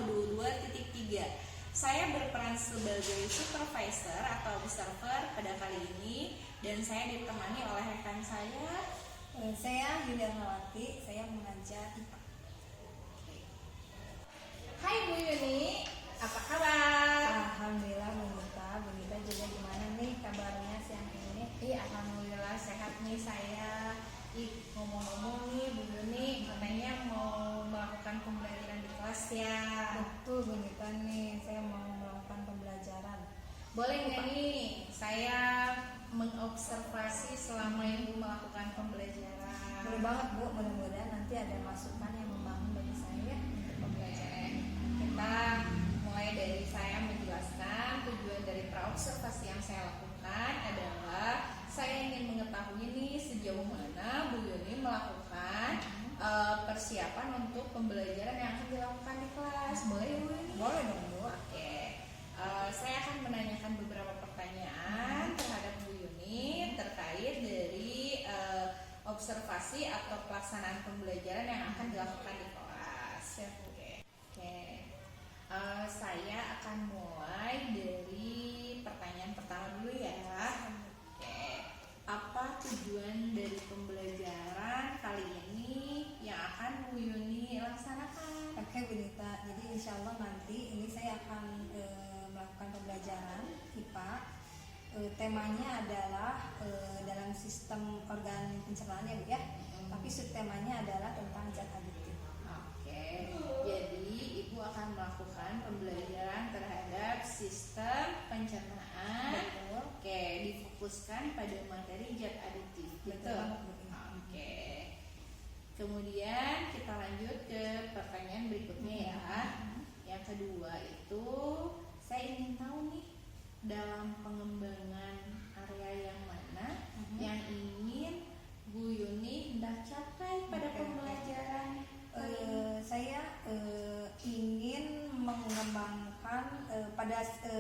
modul 2.3. Saya berperan sebagai supervisor atau observer pada kali ini dan saya ditemani oleh rekan saya. Saya Yulia Rawati, saya mengajar IPA. Hai Bu Yuni, apa kabar? Alhamdulillah Bu Nita juga gimana nih kabarnya siang ini? Alhamdulillah sehat nih saya. Ngomong-ngomong nih Bu Yuni, katanya mau melakukan pembelajaran di kelas ya. Betul Bu Nita nih, saya mau melakukan pembelajaran. Boleh nggak nih saya mengobservasi selama Ibu melakukan pembelajaran? Boleh banget Bu, mudah-mudahan nanti ada masukan yang membangun bagi saya untuk pembelajaran. Kita mulai dari saya menjelaskan tujuan dari praobservasi yang saya lakukan adalah saya ingin mengetahui nih sejauh mana Bu Yuni melakukan persiapan untuk pembelajaran yang akan dilakukan di kelas. Boleh Bu Yuni? Boleh dong Bu. Oke. Saya akan menanyakan beberapa pertanyaan terhadap Bu Yuni terkait dari observasi atau pelaksanaan pembelajaran yang akan dilakukan di kelas. Oke. Saya akan mulai dari pertanyaan pertama dulu ya. Oke. Apa tujuan dari pembelajaran kali ini yang akan Bu Yuni laksanakan? Oke Bu Nita, jadi insya Allah nanti ini saya akan melakukan pembelajaran IPA. Temanya adalah dalam sistem organ pencernaan ya Bu ya. Tapi subtemanya adalah tentang zat aditif. Oke, jadi Ibu akan melakukan pembelajaran terhadap sistem pencernaan. Betul. Oke, difokuskan pada materi zat aditif. Betul banget, Bu. Oke. Kemudian kita lanjut ke pertanyaan berikutnya ya. Yang kedua itu saya ingin tahu nih dalam pengembangan area yang mana yang ingin Bu Yuni hendak capai pada pembelajaran kali ini? Saya ingin mengembangkan pada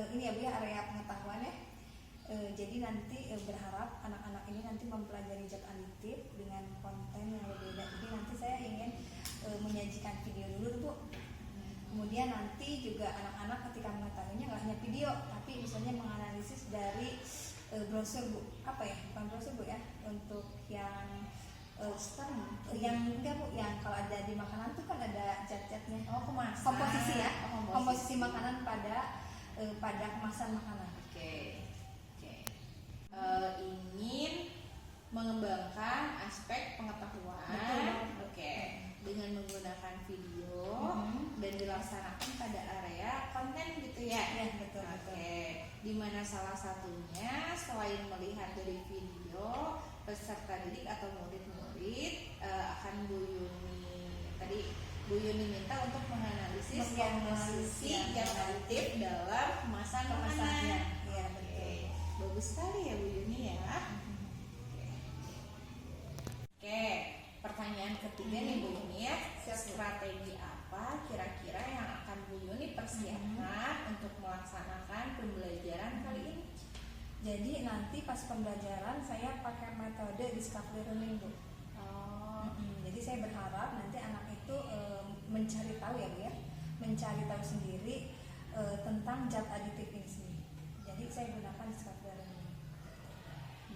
ini ya Bu ya, area pengetahuan ya. Jadi nanti berharap anak-anak ini nanti mempelajari zat aditif dengan konten yang berbeda. Jadi nanti saya ingin menyajikan video dulu Bu. Kemudian nanti juga anak-anak ketika mengetahuinya nggak hanya video, tapi misalnya menganalisis dari brosur Bu. Apa ya? Bukan brosur Bu ya. Untuk yang yang enggak Bu, yang kalau ada di makanan tuh kan ada zat-zatnya. Kemasan. Komposisi ya. Komposisi. Komposisi makanan pada kemasan makanan. Oke. Ingin mengembangkan aspek pengetahuan. Betul. Oke. Dengan menggunakan video dan dilaksanakan pada area konten gitu ya. Ya, betul. Oke. Dimana salah satunya selain melihat dari video, peserta didik atau murid-murid akan Bu Yuni minta untuk menganalisis komposisi zat aditif dalam kemasan makanan. Iya, betul. Bagus sekali ya Bu Yuni ya. Oke, pertanyaan ketiga nih Bu Yuni ya. Strategi apa kira-kira yang akan Bu Yuni persiapkan untuk melaksanakan pembelajaran kali ini? Jadi nanti pas pembelajaran saya pakai metode discovery learning Bu. Jadi saya berharap nanti anak itu mencari tahu ya Bu ya, mencari tahu sendiri tentang zat aditif ini sendiri. Jadi saya gunakan discovery learning.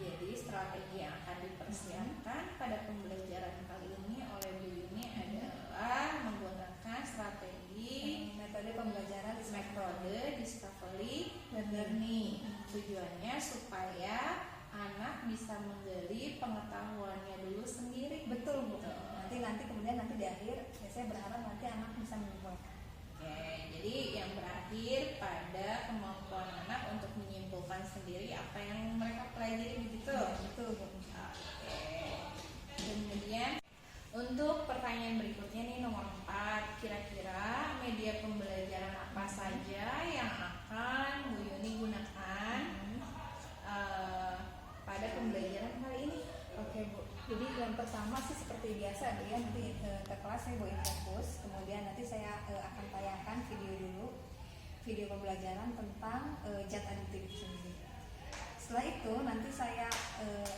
Jadi strategi yang akan dipersiapkan pada pembelajaran kali ini oleh Bu Yuni adalah menggunakan strategi metode pembelajaran discovery learning. Tujuannya supaya anak bisa menggali pengetahuannya dulu sendiri. Betul Bu. Nanti kemudian di akhir saya berharap nanti anak bisa menyimpulkan. Oke, jadi yang berakhir pada kemampuan anak untuk menyimpulkan sendiri apa yang mereka pelajari begitu. Betul Bu. Oke. Kemudian untuk pertanyaan berikutnya nih nomor 4, kira-kira media pembelajaran apa saja yang akan Bu Yuni gunakan pada pembelajaran kali ini? Oke Bu, jadi yang pertama sih seperti biasa Bu ya, nanti ke kelas saya bawain fokus, kemudian nanti saya akan tayangkan video pembelajaran tentang zat aditif itu sendiri. Setelah itu nanti saya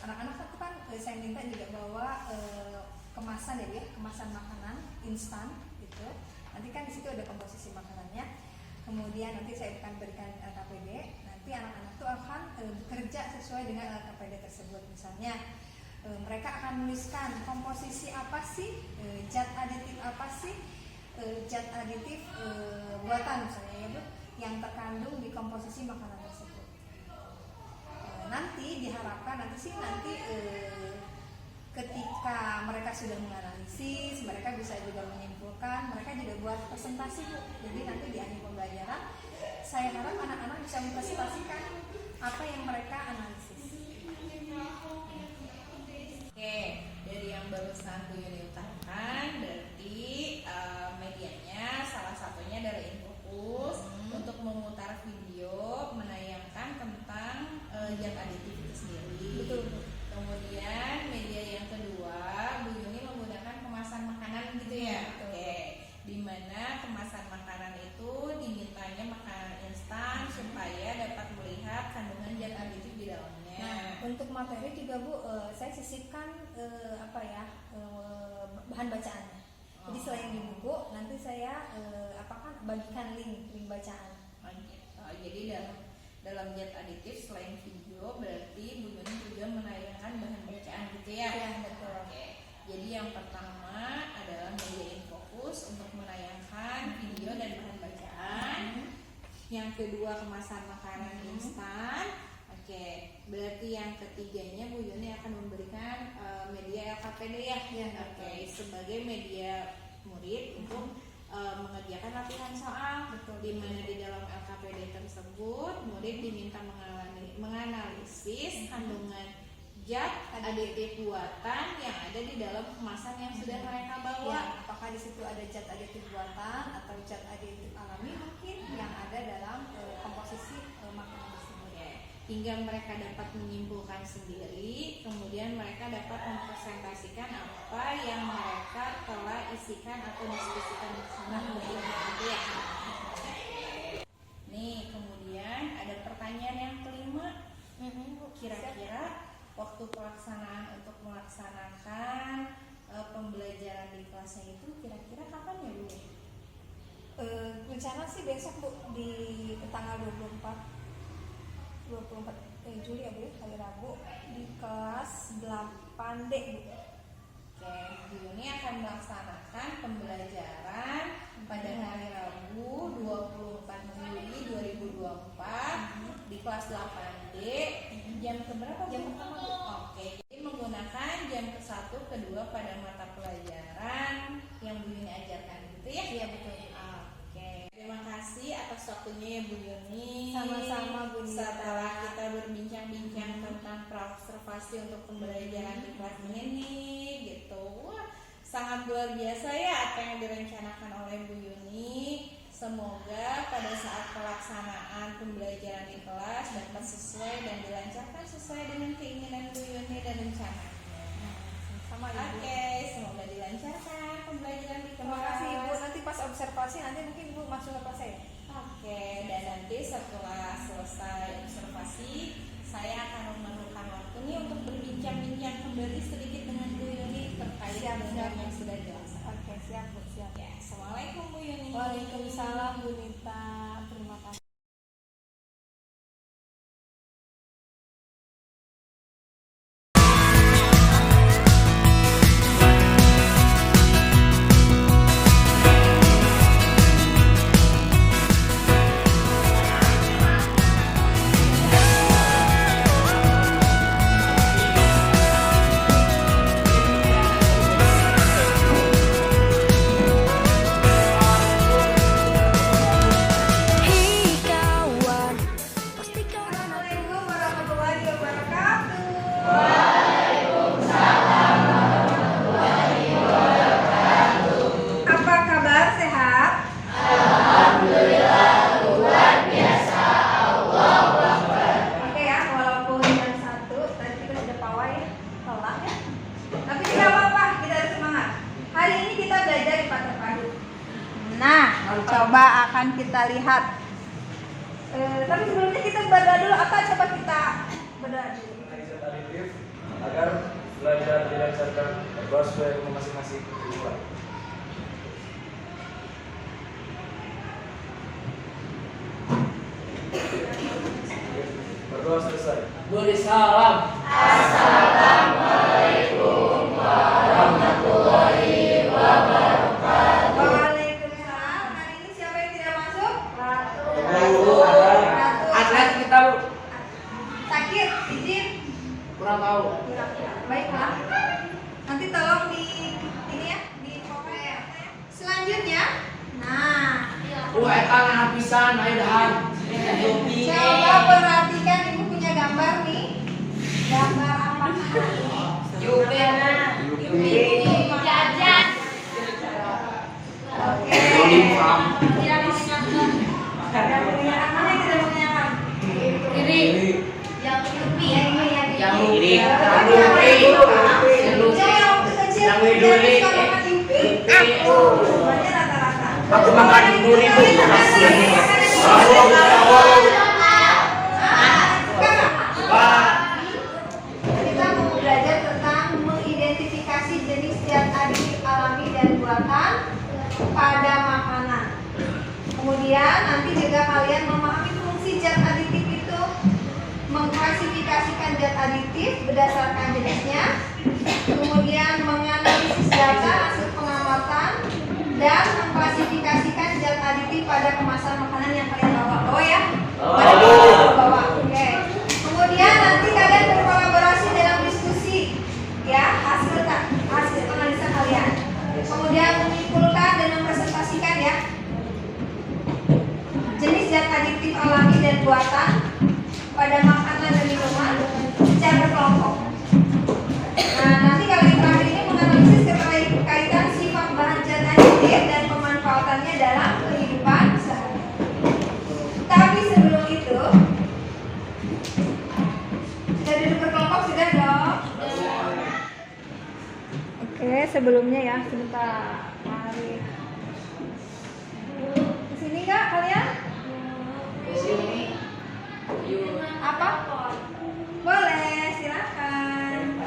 anak-anak itu kan saya minta juga bawa kemasan ya Bu ya, kemasan makanan instan gitu. Nanti kan di situ ada komposisi makanannya. kemudian nanti saya akan berikan LKPD, nanti anak-anak itu akan bekerja sesuai dengan LKPD tersebut. Misalnya mereka akan menuliskan komposisi apa sih, zat aditif apa sih, zat aditif buatan misalnya ya Bu, yang terkandung di komposisi makanan tersebut. Nanti diharapkan nanti ketika mereka sudah menganalisis, mereka bisa juga menyimpulkan, mereka juga buat presentasi Bu. Jadi nanti di akhir pembelajaran saya harap anak-anak bisa mempresentasikan apa yang mereka analisis. Oke, dari yang barusan Bu Yuni utarakan, berarti medianya salah satunya adalah Infokus untuk memutar video menayangkan tentang zat aditif itu sendiri. Betul. Kemudian media yang kedua, Bu Yuni menggunakan kemasan makanan gitu ya. Oke, dimana kemasan makanan itu dimintanya makanan instan supaya dapat melihat kandungan zat aditif di dalamnya. Nah, untuk materi juga Bu, saya sisipkan bahan bacaannya. Jadi selain di buku, nanti saya bagikan link bacaan. Jadi dalam zat aditif selain video, berarti Bu Yuni juga menayangkan bahan bacaan gitu ya. Ya, betul. Oke. Jadi yang pertama adalah media Infokus untuk menayangkan video dan bahan bacaan. Yang kedua kemasan makanan instan. Oke, berarti yang ketiganya Bu Yuni akan memberikan media LKPD ya. Oke, sebagai media murid untuk mengerjakan latihan soal. Di mana di dalam LKPD tersebut murid diminta menganalisis kandungan zat aditif buatan yang ada di dalam kemasan yang sudah mereka bawa. Ya, apakah di situ ada zat aditif buatan atau zat aditif alami mungkin yang ada dalam komposisi makanan tersebut. Hingga mereka dapat menyimpulkan sendiri, kemudian mereka dapat mempresentasikan apa yang mereka telah isikan atau diskusikan bersama. Ya. Nih, kemudian ada pertanyaan yang kelima. Kira-kira waktu pelaksanaan untuk melaksanakan pembelajaran di kelasnya itu kira-kira kapan ya Bu? Rencana sih besok Bu, di tanggal 24 Juli ya Bu, hari Rabu di kelas 8D Bu. Oke, Bu Yuni akan melaksanakan pembelajaran pada hari Rabu 24 Juli 2024 di kelas 8D. Jam keberapa? Jam pertama Bu. Oke, jadi menggunakan jam ke-1, ke-2 pada mata pelajaran yang Bu Yuni ajarkan gitu ya? Iya betul. Oke, terima kasih atas waktunya ya Bu Yuni. Sama-sama Bu Nita. Setelah kita berbincang-bincang tentang praobservasi untuk pembelajaran di kelas ini gitu. Wah, sangat luar biasa ya apa yang direncanakan oleh Bu Yuni. Semoga pada saat pelaksanaan pembelajaran di kelas dapat sesuai dan dilancarkan sesuai dengan keinginan Bu Yuni dan rencananya. Oke, semoga dilancarkan pembelajaran di kelas. Terima kasih Ibu. Nanti pas observasi nanti mungkin Ibu masuk ke kelas saya. Oke, dan nanti setelah selesai observasi, saya akan memerlukan waktu nih untuk berbincang-bincang kembali sedikit dengan Bu Yuni terkait dengan yang sudah jelas. Oke, siap Bu, siap. Ya, assalamualaikum Bu Yuni. Waalaikumsalam Bu Nita. Terima kasih. Coba akan kita lihat. Tapi sebelumnya kita berdoa dulu. Apa coba kita berdoa dulu? Agar belajar dilancarkan sesuai masing-masing kehidupan. Berdoa selesai. Beri salam. Waalaikumsalam. Hari ini siapa yang tidak masuk? Ratu. Atlet kita Sakit, izin. kurang tahu. Baiklah. Nanti tolong di ini ya, di komen ya. Selanjutnya, nah, Eta ngapisan ayo dahan. coba perhatikan ibu punya gambar nih. Gambar apa? Yupi. Jajan. Oke. Tidak mengenyangkan. Tidak mengenyangkan. Mana yang tidak mengenyangkan? Kiri. Yang Yupi ya, ini ya. Yang kiri. Yang Yupi. yang kecil. Yang Widuri. Yang suka makan Yupi. Semuanya rata-rata. Aku makan duri bu. Kita mau belajar tentang mengidentifikasi jenis zat aditif alami dan buatan pada makanan. Kemudian nanti juga kalian memahami fungsi zat aditif itu, mengklasifikasikan zat aditif berdasarkan jenisnya, kemudian menganalisis data hasil pengamatan, dan mengklasifikasikan zat aditif pada kemasan makanan yang kalian bawa. Bawa ya? Bawa. Oke. Kemudian nanti kalian berkolaborasi dalam diskusi, ya, hasil analisa kalian. Kemudian menyimpulkan dan mempresentasikan ya jenis zat aditif alami dan buatan pada makanan dan minuman secara berkelompok. Nah, nanti kalian terakhir ini menganalisis keterkaitan sifat bahan zat aditif dan pemanfaatannya dalam kehidupan sehari-hari. Tapi sebelum itu, sudah duduk berkelompok sudah dong? Oke, sebelumnya ya sebentar. Mari. Di sini nggak kalian? Di sini. Apa? Boleh, silakan.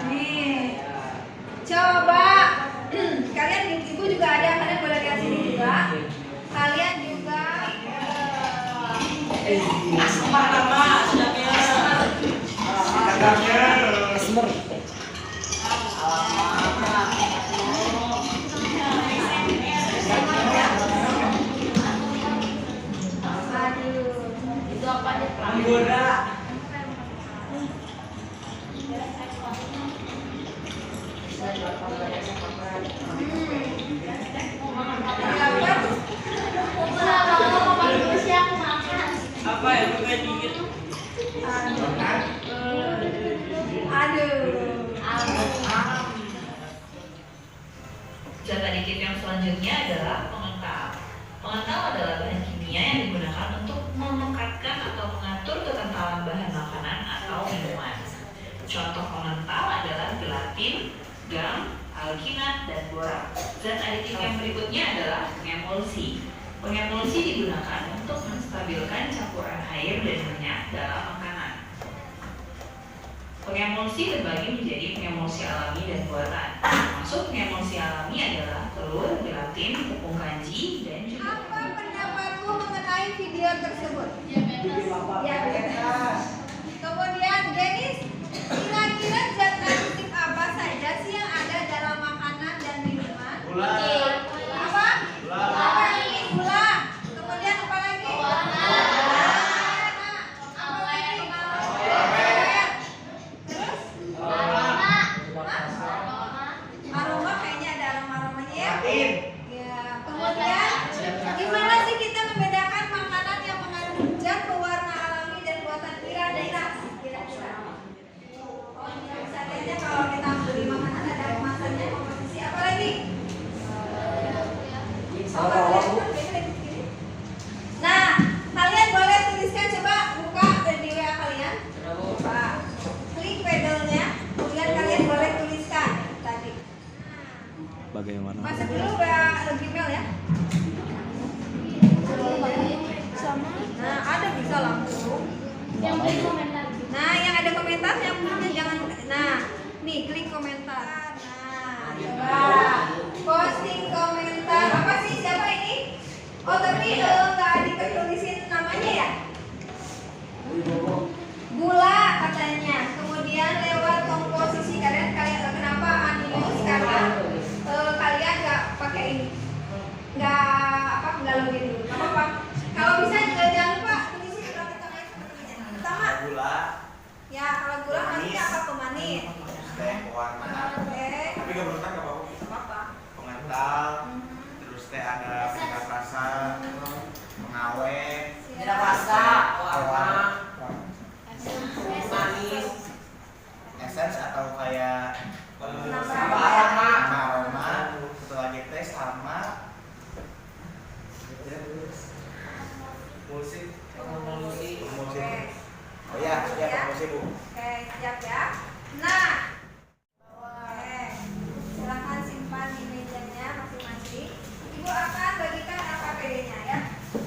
Nih, coba kalian ibu juga ada, kalian boleh lihat sini juga. Kalian juga Asmar nama sedapnya. Asmar. aduh. Itu apa nih? Pramboda. Apa ya pakai dikit? Aduh. Zat aditif yang selanjutnya adalah pengental. Pengental adalah bahan kimia yang digunakan untuk memekatkan atau mengatur kekentalan bahan makanan atau minuman. Contoh pengental adalah gelatin, gam, alginat, dan borak. Zat aditif yang berikutnya adalah pengemulsi. Pengemulsi digunakan untuk menstabilkan campuran air dan minyak dalam makanan. Pengemulsi terbagi menjadi pengemulsi alami dan buatan. Termasuk pengemulsi alami adalah telur, gelatin, tepung kanji, dan juga Apa pendapatmu mengenai video tersebut? Ya, benar. Kemudian Denis, kira-kira zat aditif apa saja sih yang ada dalam makanan dan minuman? Apa? Apa ini? Gula. Kemudian apa lagi? Apa lagi? Terus? Aroma, kayaknya ada aroma-aromanya ya. Ya. Kemudian gimana sih kita membedakan makanan yang mengandung zat pewarna alami dan buatan kira-kira? Oh, ini bisa aja kalau kita beli makanan ada kemasannya, komposisi apa lagi? Nah, kalian boleh tuliskan, coba buka di WA kalian. Coba klik pedalnya, kemudian kalian boleh tuliskan tadi. Bagaimana? Masuk dulu WA Gmail ya. Nah, ada bisa langsung. Nah, yang ada komentar yang punya jangan. Nah, nih klik komentar. Nah, coba posting komentar. Apa sih, siapa ini? Oh, tapi nggak ditulisin namanya ya? kemudian lewat komposisi kalian kenapa animus, karena kalian nggak pakai ini, nggak login dulu, nggak apa-apa. Kalau bisa juga jangan lupa tulis peraturannya seperti ini. Pertama, Gula, ya kalau gula nanti apa pemanis. teh warna, Oke, tapi gak berurutan gak apa-apa. apa? Pengental, terus teh ada pengental rasa, pengawet, Tidak rasa, warna, manis, essence atau kayak Nama aroma, satu lagi teh sama musik. Oke. Oh ya, siap musik Bu. Oke, siap ya. Nah, oke, silahkan simpan di mejanya masing-masing. Ibu akan bagikan LKPD-nya ya.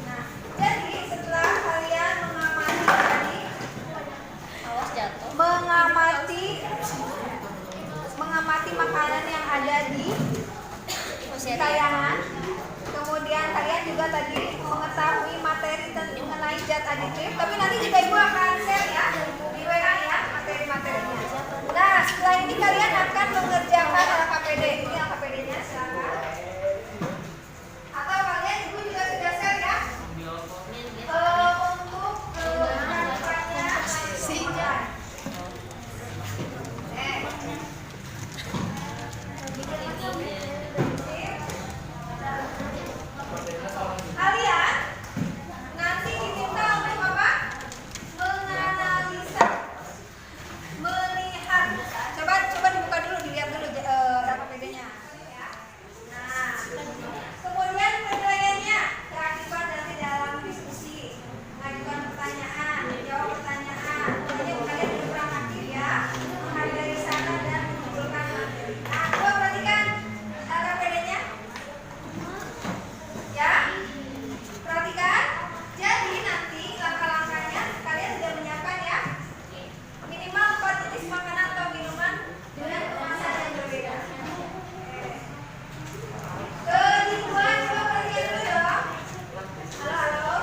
Nah, jadi setelah kalian mengamati tadi, Awas jatuh. mengamati makanan yang ada di tayangan. Kemudian kalian juga tadi mengetahui materi mengenai zat aditif. Tapi nanti juga ibu akan share ya di WA ya materi-materinya. Nah, setelah ini kalian akan mengerjakan LKPD. Ini LKPD-nya, silakan. Atau kalian ibu juga sudah share ya. Untuk pendapatannya kalian nanti diminta untuk apa? Menganalisa, melihat. Coba dibuka dulu, dilihat dulu LKPD-nya. Ya. Nah, kemudian penilaiannya keaktifan nanti dalam diskusi, mengajukan pertanyaan, menjawab pertanyaan. Pokoknya kalian kurang aktif ya, menghargai saran dan mengumpulkan materi. Nah, coba perhatikan LKPD-nya. Ya, perhatikan. Jadi nanti langkah-langkahnya kalian sudah menyiapkan ya. Minimal 4 jenis makanan atau minuman dengan kemasan yang berbeda. Kedua, coba perhatikan dulu dong. Halo.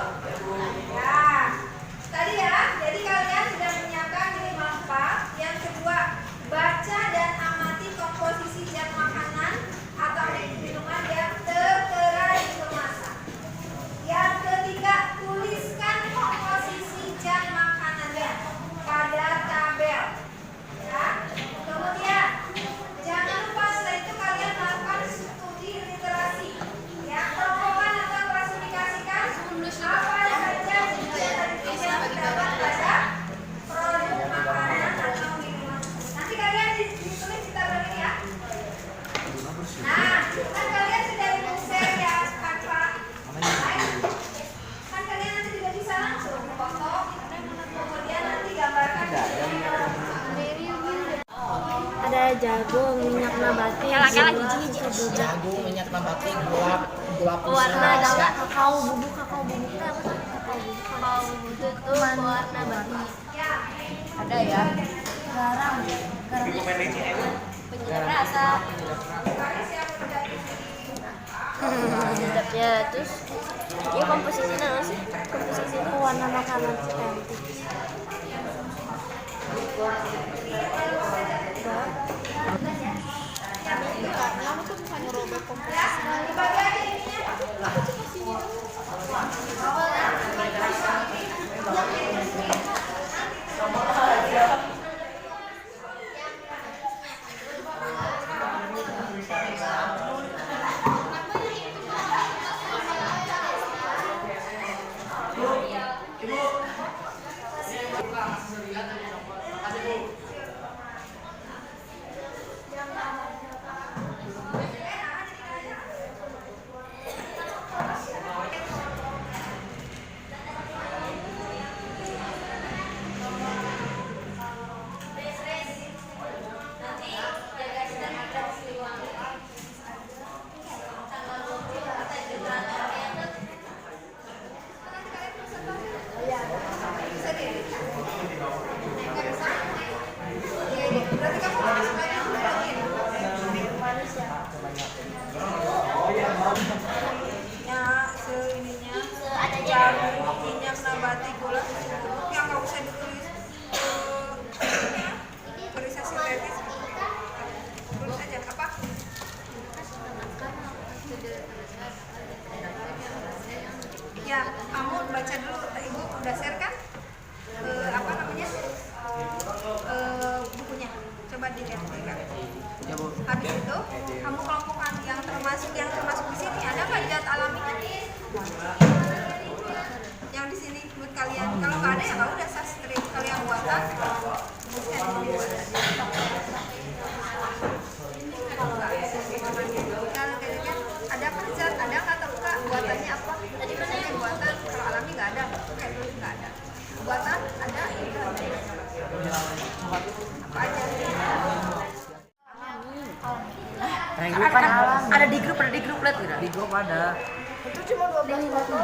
Ya, tadi ya. Jadi kalian sudah menyiapkan minimal 4. Yang kedua, baca dan amati komposisi zat makanan atau minuman yang tertera di kemasan. Yang ketiga, tuliskan komposisi zat makanannya pada tabel. Ya. Kemudian, jangan lupa setelah itu kalian melakukan studi literasi. Ya, kelompokkan atau klasifikasikan apa saja zat aditif yang terdapat pada produk makanan atau minuman. Nanti kalian ditulis di tabel ini ya. Nah, kan kalian sudah share ya Canva. Kan kalian nanti juga bisa langsung foto, kemudian nanti gambarkan. Ada jagung, minyak nabati, jagung, minyak nabati, gula warna adalah kakao bubuk itu apa sih? Kakao bubuk itu warna nabati. Ada ya. Garam penyedap rasa. Sedapnya terus ini komposisinya apa sih? Komposisinya warna makanan cantik. jagung, minyak nabati, gula, susu bubuk yang nggak usah ditulis kamu baca dulu, ibu udah share kan apa namanya bukunya, coba dilihat ya. Habis itu kamu kelompokkan yang termasuk di sini ada nggak zat alami yang di sini buat kalian. Kalau nggak ada ya kamu udah sastri. Kalau yang buatan ada kan zat, ada nggak tahu kak buatannya apa? Tadi misalnya buatan, kalau alami nggak ada, kayak dulu nggak ada. Buatan ada, apa aja? Ada di grup lihat tidak? Di grup ada. Itu cuma 12 batu.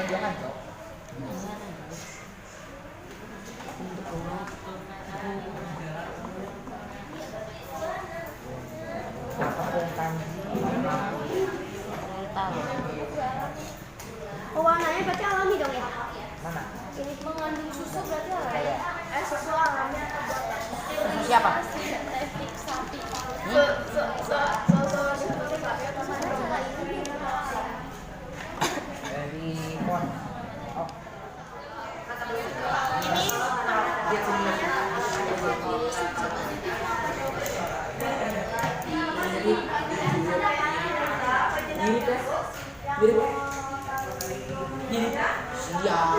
Jangan. Pewarnanya berarti alami dong ya? Mana? Ini mengandung susu berarti alami. Susu alami atau buatan? Susu siapa? Sintetik sapi. Dari Mon. Oh. Ini Lihat sini. Mirip ya? Mirip ya? Mirip. Siap.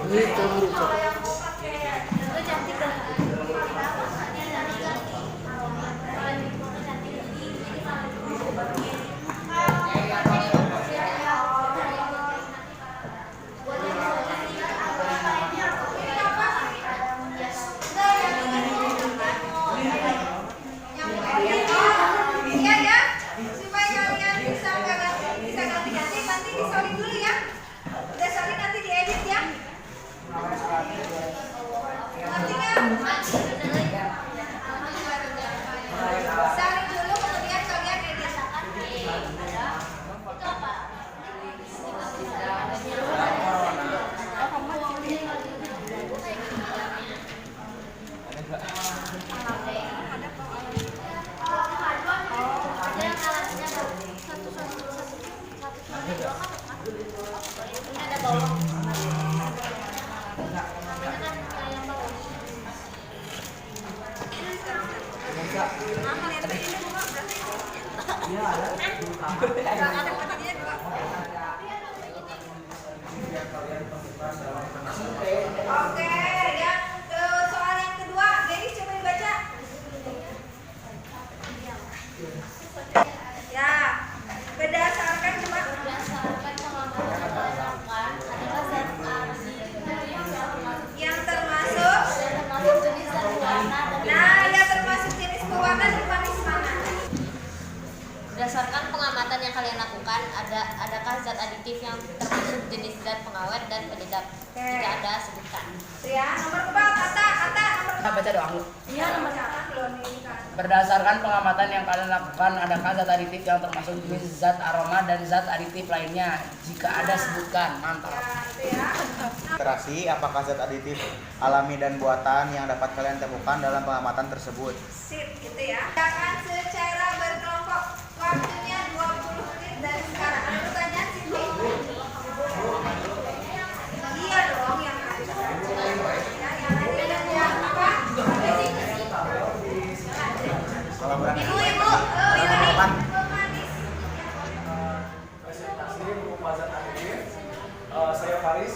Mirip. itu cantik kan? Iya ya, supaya kalian bisa ganti-ganti, nanti disalin dulu ya. Udah salin nanti diedit ya. Ngerti nggak? Salin dulu kemudian kalian edit. Ada bawang. Oke, yang soal yang kedua, jadi coba dibaca. Ya, berdasarkan cuma yang termasuk. Nah, yang termasuk jenis pewarna di mana? Berdasarkan pengamatan yang kalian lakukan, adakah zat aditif yang termasuk jenis zat pengawet dan penyedap? Jika ada, sebutkan. Ya, nomor 4, Ata, nomor Kita baca doang. Iya, nomor 4 belum ini kan. Berdasarkan pengamatan yang kalian lakukan, adakah zat aditif yang termasuk jenis zat aroma dan zat aditif lainnya? Jika ada, sebutkan. Mantap. Itu ya. Literasi, apakah zat aditif alami dan buatan yang dapat kalian temukan dalam pengamatan tersebut? Sip, gitu ya. Akan secara berkelompok. Waktunya 20 menit dari sekarang. Ada pertanyaan sini? Iya dong, yang ada. Ya, yang ada dan yang apa? Kalau berani. Ibu. Kapan? Manis. Presentasi buku zat aditif. Saya Faris.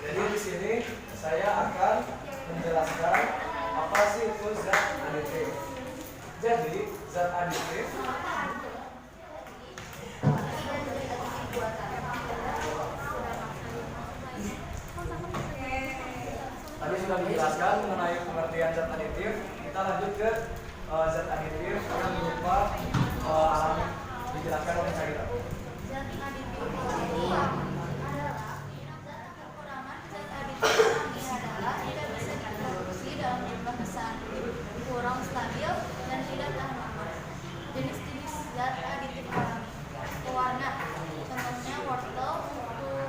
Jadi di sini saya akan menjelaskan apa sih itu zat aditif. Jadi zat aditif tadi sudah dijelaskan mengenai pengertian zat aditif. Kita lanjut ke zat aditif yang berupa alami, dijelaskan oleh Sarita. Zat aditif adalah tidak bisa diproduksi dalam jumlah besar, kurang stabil, dan tidak tahan lama. Jenis-jenis zat aditif alami: pewarna, contohnya wortel untuk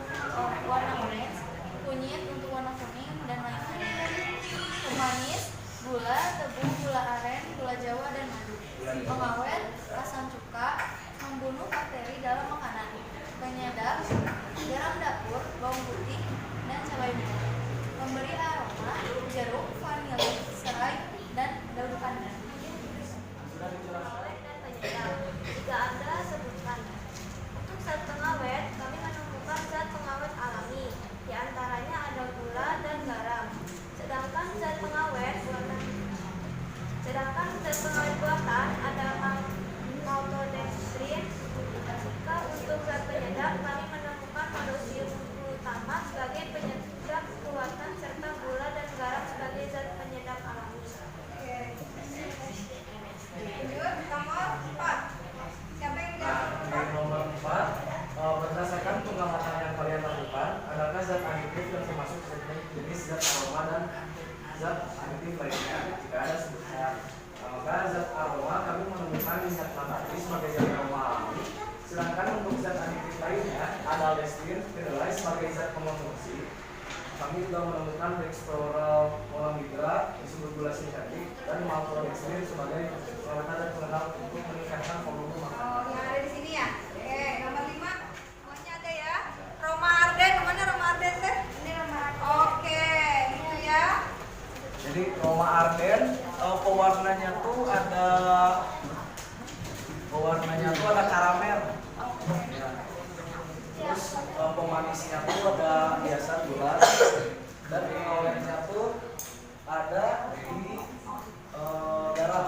warna orange, kunyit untuk warna kuning, dan lain-lain. Pemanis, gula, tebu, gula aren, gula jawa, dan madu. Pengawet, asam cuka, membunuh bakteri dalam makanan. Penyedap, garam dapur, bawang putih, dan cabai merah. Memberi aroma, jeruk, vanili, serai, dan daun pandan. Pengawet dan penyedap. Jika Anda sebutkan. Untuk zat pengawet, kami menemukan zat pengawet alami. Di antaranya ada gula dan garam. Sedangkan zat pengawet buatan ada maltodextrin. Jika untuk zat penyedap, kami menemukan magnesium glutamate sebagai penyedap buatan serta gula dan garam sebagai zat penyedap alami. Lanjut, nomor 4. Siapa yang Nah, nomor 4, berdasarkan pengamatan yang kalian lakukan, adakah zat aditif yang termasuk jenis zat aroma dan zat aditif lainnya? Jika ada, sebutkan. Maka zat aroma kami menemukan minyak nabati sebagai zat aroma alami, sedangkan untuk zat aditif lainnya ada aldestrin, kedelai sebagai zat pengkonsumsi. Kami juga menemukan dextroral monohidrat disebut gula sintetik dan maltodextrin sebagai pengawet dan pengenal untuk meningkatkan volume makanan. Oh, yang ada di sini ya. Oke, nomor 5. Semuanya ada ya. Roma Arden, kemana Roma Arden teh? Ini Roma Arden. Oke, itu ya. Jadi Roma Arden pewarnanya tuh ada karamel. Ya. Terus pemanisnya tuh ada biasa gula dan pengawetnya tuh ada di garam.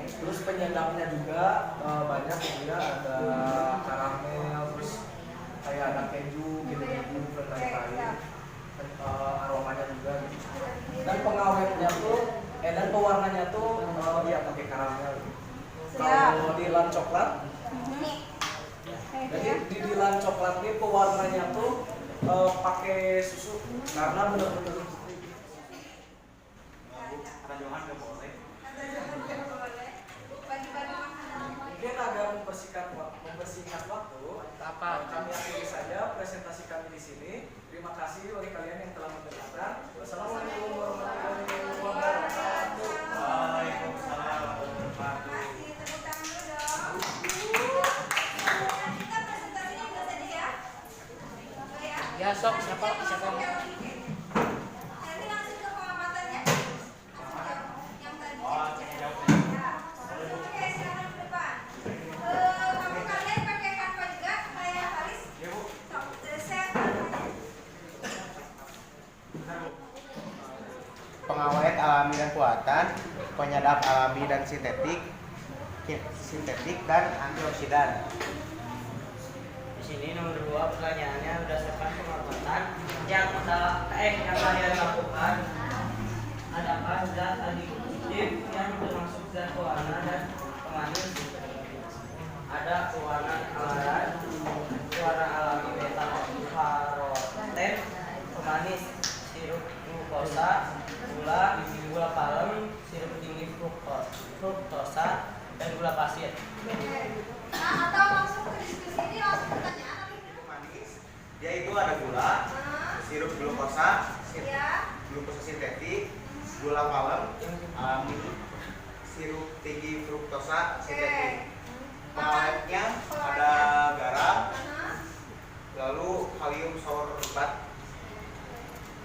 Terus penyedapnya juga banyak ya, ada karamel, terus kayak ada keju, gitu-gitu, lain-lain. Aromanya juga gitu. Dan pengawetnya tuh dan pewarnanya tuh ya pakai karamel. Kalau di lan coklat, jadi di dilan coklat ini pewarnanya tuh pakai susu karena benar-benar Ada Johan nggak boleh. mungkin agak mempersingkat waktu. Kami akhiri saja presentasi kami di sini. Terima kasih bagi kalian yang telah mendengarkan. Wassalamualaikum warahmatullahi wabarakatuh. Waalaikumsalam warahmatullahi wabarakatuh. Tepuk tangan dulu dong. Kita presentasinya udah tadi ya. Oke ya. Ya sok, siapa yang Nanti langsung ke pengamatannya. Yang tadi. Ya. Oke, silakan ke depan. Kamu kalian pakai Canva juga kayak Haris? Ya, Bu. Sok, share. Pengawet alami dan buatan, penyedap alami dan sintetik dan antioksidan. Di sini nomor 2 pertanyaannya berdasarkan pengamatan yang kalian lakukan, adakah zat aditif yang termasuk zat pewarna dan pemanis? Ada pewarna alami beta karoten, pemanis sirup glukosa, gula palem, sirup tinggi fruktosa, dan gula pasir. Nah, atau langsung ke diskusi ini, langsung pertanyaan. Manis, dia itu ada gula, sirup glukosa, glukosa sintetik, gula palem, alami, sirup tinggi fruktosa sintetik. Pengawetnya ada garam, lalu kalium sorbat.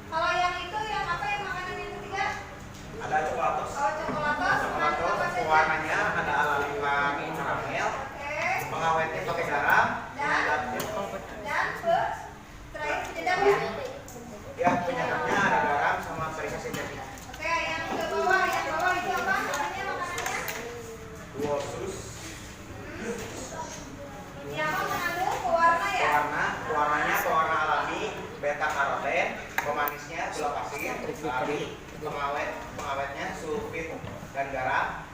Kalau yang itu yang apa yang makanan yang ketiga? Ada coklatos. Oh, coklatos. Coklatos warnanya ada alamikan karamel. Oke. Pengawetnya pakai garam. Dan terakhir penyedap ya. Ya, penyedapnya ada garam sama perisa sintetik. Oke, yang ke bawah, itu apa namanya makanannya? Duosus. Ini apa mengandung pewarna ya? Pewarnanya pewarna alami, beta karoten, pemanisnya gula pasir, alami, pengawetnya sulfit dan garam,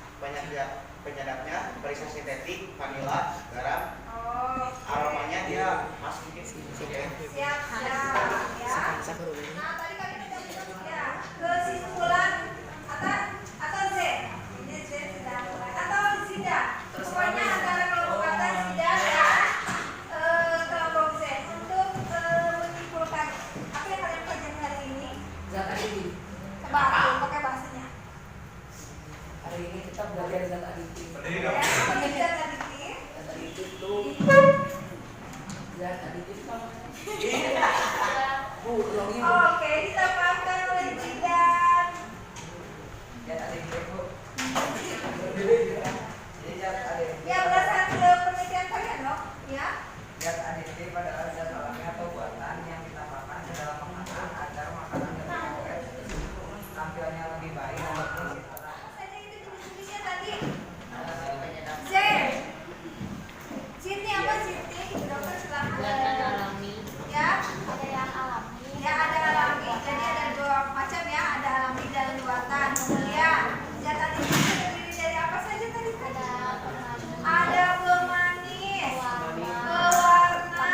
penyedapnya perisa sintetik, vanila, garam. Oh. Aromanya dia masukin. Siap ya. Nah, tadi kalian udah bilang ya kesimpulan atau Z. Ini Z sudah mulai atau Zida. Pokoknya antara kelompok kata Zida dan kelompok Z untuk menyimpulkan apa yang kalian pelajari hari ini. Zat aditif. Coba pakai bahasanya. materi ini kita belajar zat aditif. Pakai zat aditif. Zat aditif itu zat aditif apa? Bu, ulangin. Oke, ditambahkan oleh Jidan. Zat aditif bu. Jadi zat aditif. Ya berdasarkan ke penelitian kalian loh, ya. Zat aditif adalah zat alami atau buatan yang ditambahkan ke dalam makanan agar makanan lebih awet, tampilannya lebih baik maupun Saja itu jenis-jenisnya tadi. Z. Siti apa Siti? Dokter silakan. alami, Ya. ada yang alami, Ya ada alami. Jadi ada dua macam ya, ada alami dan buatan. Kemudian zat aditif terdiri dari apa saja tadi? ada Ada pemanis, pewarna, pewarna,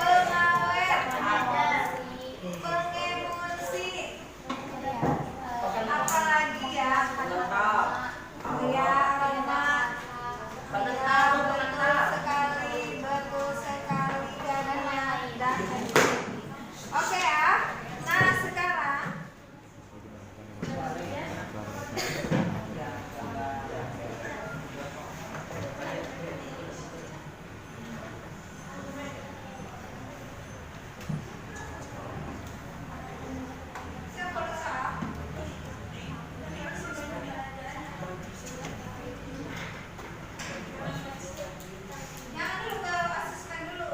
pengawet, pengemulsi, pengemulsi. kemudian Apa lagi ya? Ya, lemak. Ya, betul sekali gadanya dan oke ya. Nah sekarang siapa dulu salah? Jangan dulu ke asesmen dulu.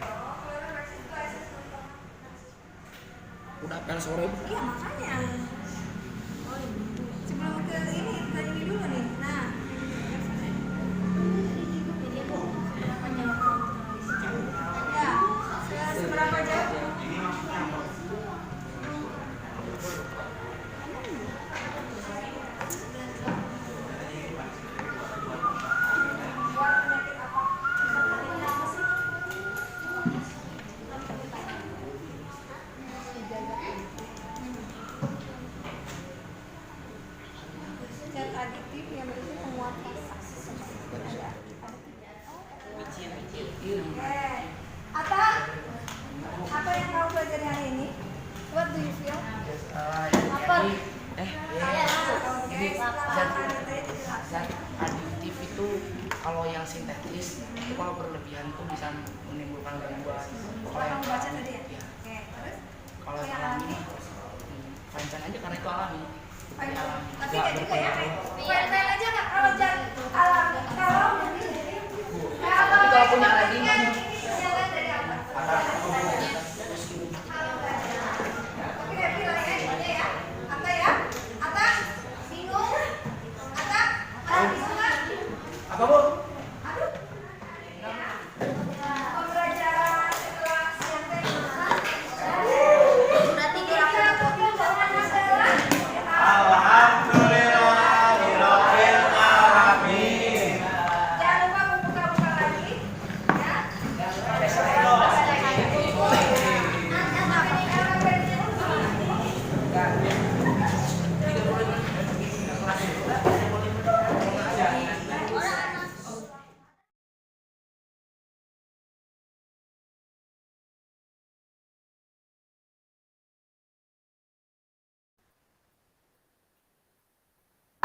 Kalau refleksi itu asesmen. udah pel sore. Iya makanya. Sebelum ke ini tadi dulu nih. Nah. Ya. Seberapa jauh? Zat aditif yang berarti penguat rasa. Ata, apa yang kau pelajari hari ini? What do you feel? Apa? Oke, setelah Zat aditif itu kalau yang sintetis itu kalau berlebihan itu bisa menimbulkan gangguan. Kalau yang Kamu baca tadi ya? Iya. Oke, terus? Kalau yang alami, panjang aja karena itu alami. Seperti alami. Tapi Nggak nggak juga ya? berpengaruh. Fair aja nggak kalau alami? Kalau Tapi kalau punya alergi ini jalan dari apa? Tapi happy lah ya ini ya. Ata ya? Ata? Bingung? Ata? Bingung nggak? Apa bu? Aduh. Pembelajaran setelah siang tadi. sudah tidur aku Jangan lupa buka-buka lagi. Ya.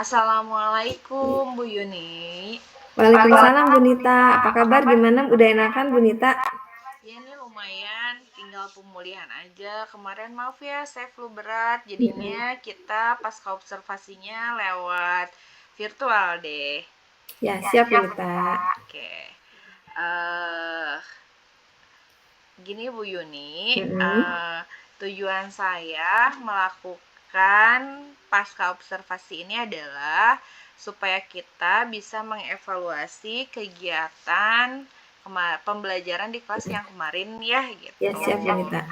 Assalamualaikum Bu Yuni. Waalaikumsalam Bu Nita, apa kabar? Gimana? Udah enakan Bu Nita? Ya ini lumayan, tinggal pemulihan aja. Kemarin maaf ya, saya flu berat. Jadinya kita pasca observasinya lewat virtual deh. Ya, siap Bu Nita. Oke. Gini Bu Yuni, tujuan saya melakukan pasca observasi ini adalah supaya kita bisa mengevaluasi kegiatan pembelajaran di kelas yang kemarin ya gitu. Ya, siap Bu Nita.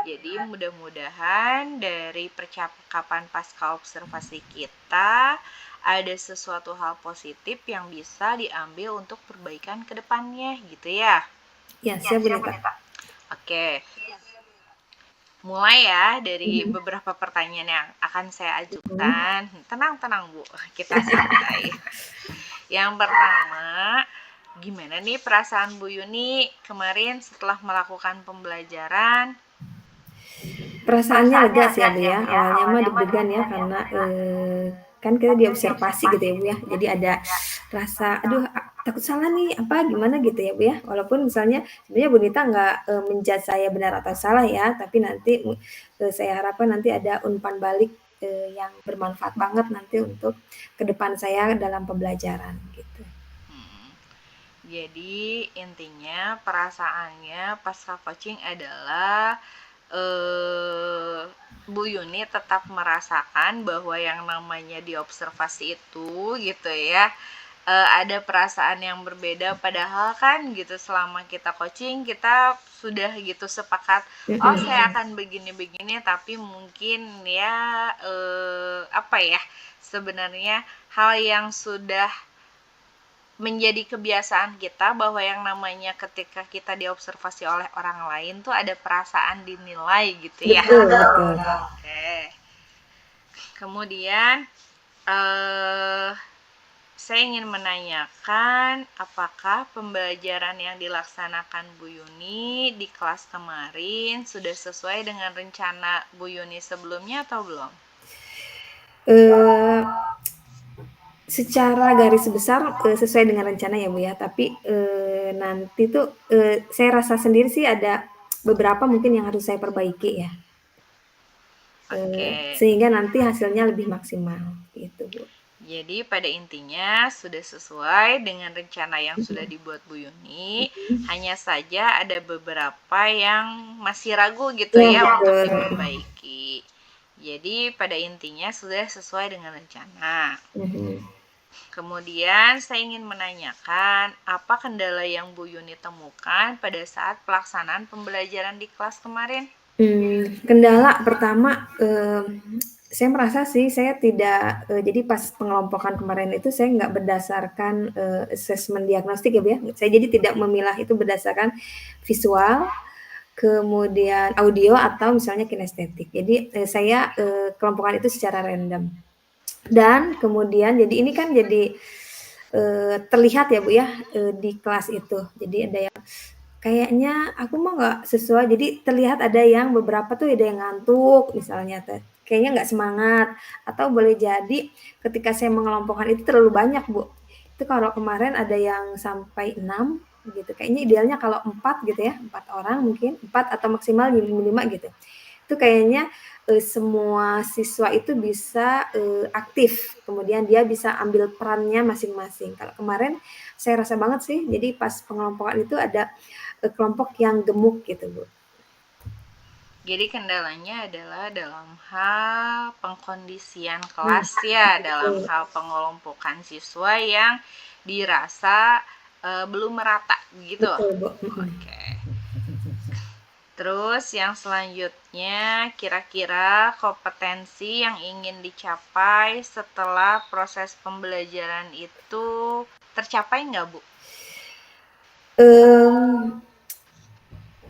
Jadi mudah-mudahan dari percakapan pasca observasi kita ada sesuatu hal positif yang bisa diambil untuk perbaikan ke depannya gitu ya. Ya, siap Bu Nita. Oke. Mulai ya dari beberapa pertanyaan yang akan saya ajukan. Tenang Bu, kita santai. Yang pertama, gimana nih perasaan Bu Yuni kemarin setelah melakukan pembelajaran? perasaannya lega sih ya Bu ya. Awalnya mah deg-degan ya karena kan kita diobservasi gitu ya Bu ya. Jadi ada rasa aduh takut salah nih apa gimana gitu ya Bu ya. Walaupun misalnya sebenarnya Bu Nita nggak menjudge saya benar atau salah ya, tapi nanti saya harapkan nanti ada umpan balik yang bermanfaat banget nanti untuk ke depan saya dalam pembelajaran gitu. Jadi intinya perasaannya pasca coaching adalah Bu Yuni tetap merasakan bahwa yang namanya diobservasi itu gitu ya, ada perasaan yang berbeda, padahal kan gitu selama kita coaching kita sudah gitu sepakat oh saya akan begini-begini, tapi mungkin ya apa ya, sebenarnya hal yang sudah menjadi kebiasaan kita bahwa yang namanya ketika kita diobservasi oleh orang lain tuh ada perasaan dinilai gitu ya. Betul. Oke. Kemudian saya ingin menanyakan apakah pembelajaran yang dilaksanakan Bu Yuni di kelas kemarin sudah sesuai dengan rencana Bu Yuni sebelumnya atau belum? Secara garis besar sesuai dengan rencana ya Bu ya, tapi nanti tuh saya rasa sendiri sih ada beberapa mungkin yang harus saya perbaiki ya. Sehingga nanti hasilnya lebih maksimal gitu Bu. Jadi pada intinya sudah sesuai dengan rencana yang sudah dibuat Bu Yuni, hanya saja ada beberapa yang masih ragu gitu ya untuk diperbaiki. Jadi pada intinya sudah sesuai dengan rencana. Kemudian saya ingin menanyakan apa kendala yang Bu Yuni temukan pada saat pelaksanaan pembelajaran di kelas kemarin? Kendala pertama, saya merasa sih saya tidak jadi pas pengelompokan kemarin itu saya nggak berdasarkan asesmen diagnostik ya Bu ya. Saya jadi tidak memilah itu berdasarkan visual, kemudian audio atau misalnya kinestetik. Jadi saya kelompokan itu secara random. Dan kemudian jadi ini kan jadi terlihat ya Bu ya di kelas itu. Jadi ada yang kayaknya aku mah nggak sesuai, jadi terlihat ada yang beberapa tuh ada yang ngantuk misalnya, kayaknya nggak semangat, atau boleh jadi ketika saya mengelompokkan itu terlalu banyak Bu. Itu kalau kemarin ada yang sampai 6 gitu, kayaknya idealnya kalau 4 gitu ya, 4 orang mungkin, 4 atau maksimal 5 gitu. Itu kayaknya semua siswa itu bisa aktif, kemudian dia bisa ambil perannya masing-masing. Kalau kemarin saya rasa banget sih, jadi pas pengelompokan itu ada kelompok yang gemuk gitu Bu. Jadi kendalanya adalah dalam hal pengkondisian kelas ya, dalam hal pengelompokan siswa yang dirasa belum merata gitu. Betul Bu. Oke. Terus yang selanjutnya kira-kira kompetensi yang ingin dicapai setelah proses pembelajaran itu tercapai nggak Bu?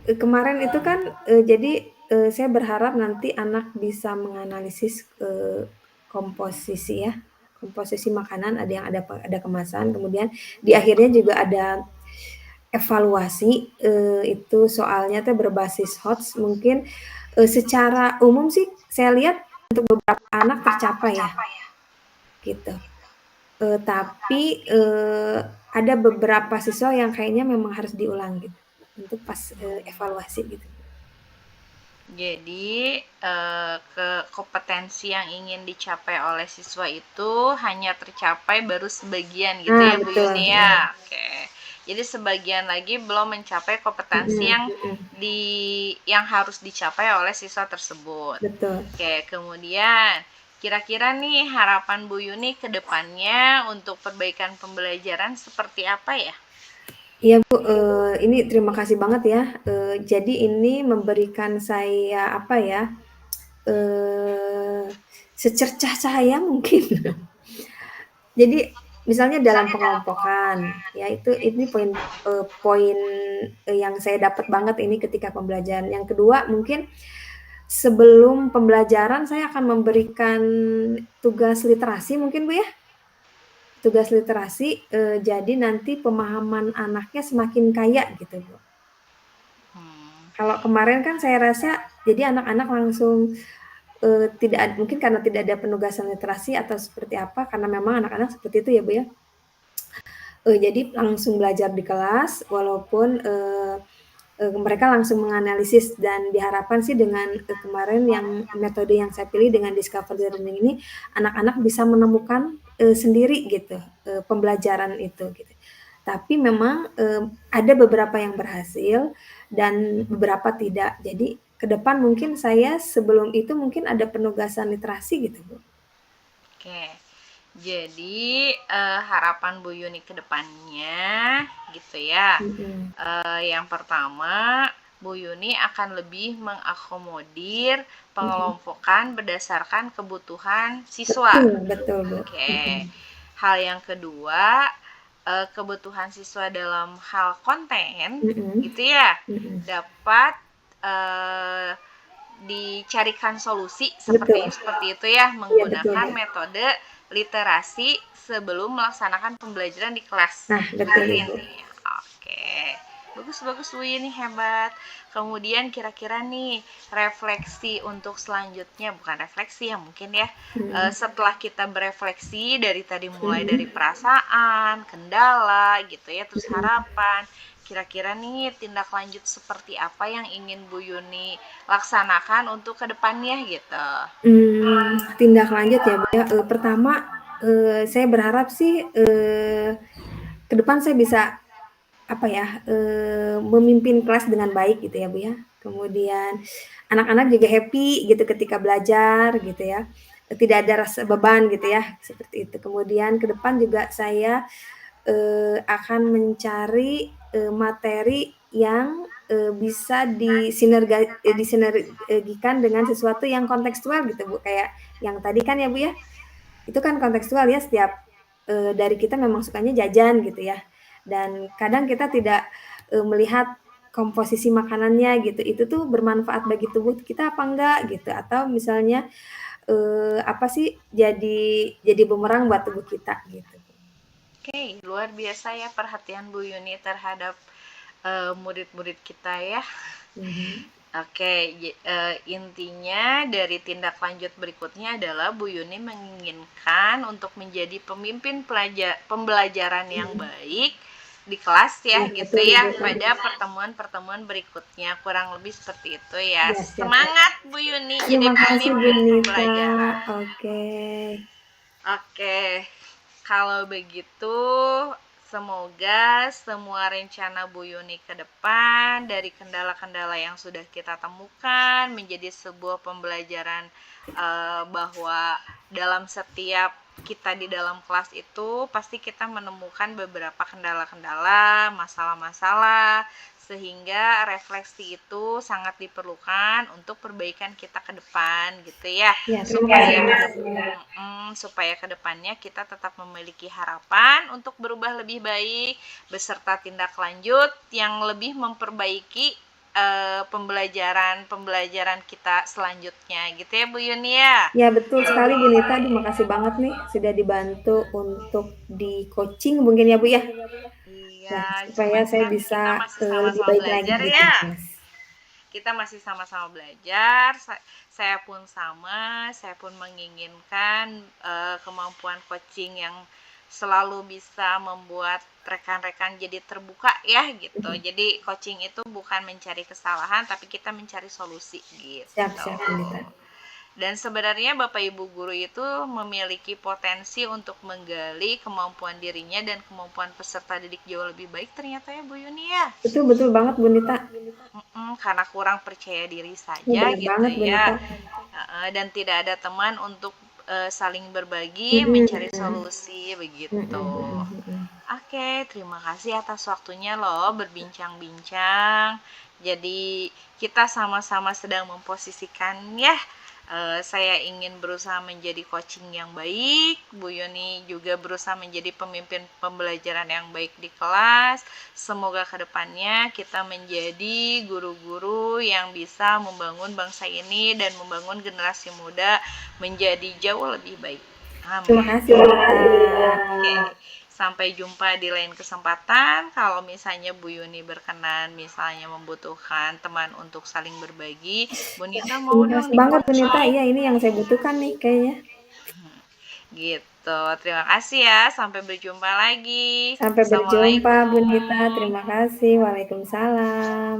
Kemarin itu kan jadi saya berharap nanti anak bisa menganalisis komposisi ya, komposisi makanan, ada yang ada kemasan, kemudian di akhirnya juga ada evaluasi itu soalnya tuh berbasis HOTS. Mungkin secara umum sih saya lihat untuk beberapa anak tercapai ya, gitu. Tapi ada beberapa siswa yang kayaknya memang harus diulang gitu untuk pas evaluasi gitu. Jadi kompetensi yang ingin dicapai oleh siswa itu hanya tercapai baru sebagian gitu ya Bu Yuni ya. Oke. Jadi sebagian lagi belum mencapai kompetensi yang harus dicapai oleh siswa tersebut. Betul. Oke, kemudian kira-kira nih harapan Bu Yuni ke depannya untuk perbaikan pembelajaran seperti apa ya? Iya Bu, ini terima kasih banget ya. Jadi ini memberikan saya apa ya, secercah cahaya mungkin. Jadi misalnya dalam pengelompokan, ya itu ini poin yang saya dapat banget ini ketika pembelajaran. Yang kedua mungkin sebelum pembelajaran saya akan memberikan tugas literasi mungkin Bu ya. Tugas literasi, jadi nanti pemahaman anaknya semakin kaya gitu Bu. Kalau kemarin kan saya rasa jadi anak-anak langsung mungkin karena tidak ada penugasan literasi atau seperti apa, karena memang anak-anak seperti itu ya Bu ya. Jadi langsung belajar di kelas walaupun mereka langsung menganalisis, dan diharapkan sih dengan kemarin yang metode yang saya pilih dengan discovery learning ini, anak-anak bisa menemukan sendiri gitu pembelajaran itu gitu. Tapi memang ada beberapa yang berhasil dan beberapa tidak. Jadi ke depan mungkin saya sebelum itu mungkin ada penugasan literasi gitu Bu. Oke, jadi harapan Bu Yuni ke depannya gitu ya. Yang pertama, Bu Yuni akan lebih mengakomodir pengelompokan berdasarkan kebutuhan siswa. Betul Bu. Oke. Hal yang kedua, kebutuhan siswa dalam hal konten gitu ya, dapat dicarikan solusi seperti itu ya, menggunakan metode literasi sebelum melaksanakan pembelajaran di kelas. Betul Gitu Ibu. intinya. Oke. Bagus Bu Yuni, hebat. Kemudian kira-kira nih refleksi untuk selanjutnya, bukan refleksi ya mungkin ya, setelah kita berefleksi dari tadi mulai dari perasaan, kendala gitu ya, terus harapan, kira-kira nih tindak lanjut seperti apa yang ingin Bu Yuni laksanakan untuk kedepannya gitu? Tindak lanjut ya Bu ya. Pertama saya berharap sih ke depan saya bisa memimpin kelas dengan baik gitu ya Bu ya. Kemudian anak-anak juga happy gitu ketika belajar gitu ya. Tidak ada rasa beban gitu ya, seperti itu. Kemudian ke depan juga saya akan mencari materi yang bisa disinergikan dengan sesuatu yang kontekstual gitu Bu. Kayak yang tadi kan ya Bu ya. Itu kan kontekstual ya, setiap dari kita memang sukanya jajan gitu ya. Dan kadang kita tidak melihat komposisi makanannya gitu. Itu tuh bermanfaat bagi tubuh kita apa enggak gitu. Atau misalnya jadi bumerang buat tubuh kita gitu. Oke, luar biasa ya perhatian Bu Yuni terhadap murid-murid kita ya. Oke, intinya dari tindak lanjut berikutnya adalah Bu Yuni menginginkan untuk menjadi pemimpin pembelajaran yang baik di kelas ya, gitu ya, pada pertemuan-pertemuan berikutnya, kurang lebih seperti itu ya. Semangat Bu Yuni jadi pemimpin pembelajaran. Oke, kalau begitu semoga semua rencana Bu Yuni ke depan dari kendala-kendala yang sudah kita temukan menjadi sebuah pembelajaran bahwa dalam setiap kita di dalam kelas itu pasti kita menemukan beberapa kendala-kendala, masalah-masalah, sehingga refleksi itu sangat diperlukan untuk perbaikan kita ke depan gitu ya, supaya ke depannya kita tetap memiliki harapan untuk berubah lebih baik beserta tindak lanjut yang lebih memperbaiki pembelajaran kita selanjutnya gitu ya Bu Yuni ya. Ya betul sekali Bu Nita, terima kasih banget nih sudah dibantu untuk di coaching mungkin ya Bu ya. Iya, supaya saya bisa lebih baik lagi ya. Kita masih sama-sama belajar. Saya pun menginginkan kemampuan coaching yang selalu bisa membuat rekan-rekan jadi terbuka ya gitu. Jadi coaching itu bukan mencari kesalahan, tapi kita mencari solusi gitu. Siap. Dan sebenarnya Bapak Ibu guru itu memiliki potensi untuk menggali kemampuan dirinya dan kemampuan peserta didik jauh lebih baik ternyata ya Bu Yuni ya. Betul banget Bu Nita. Karena kurang percaya diri saja gitu banget, ya. Dan tidak ada teman untuk saling berbagi, mencari solusi begitu. Oke, terima kasih atas waktunya loh berbincang-bincang. Jadi kita sama-sama sedang memposisikan ya. Saya ingin berusaha menjadi coaching yang baik. Bu Yuni juga berusaha menjadi pemimpin pembelajaran yang baik di kelas. Semoga kedepannya kita menjadi guru-guru yang bisa membangun bangsa ini dan membangun generasi muda menjadi jauh lebih baik. Amin. Terima kasih. Oke. Sampai jumpa di lain kesempatan. Kalau misalnya Bu Yuni berkenan, misalnya membutuhkan teman untuk saling berbagi, Bu Nita mau Terima dong kasih banget Bu Nita. di-coaching. Iya, ini yang saya butuhkan nih kayaknya. Gitu. Terima kasih ya. Sampai berjumpa lagi. Sampai berjumpa Bu Assalamualaikum. Nita. Terima kasih. Waalaikumsalam.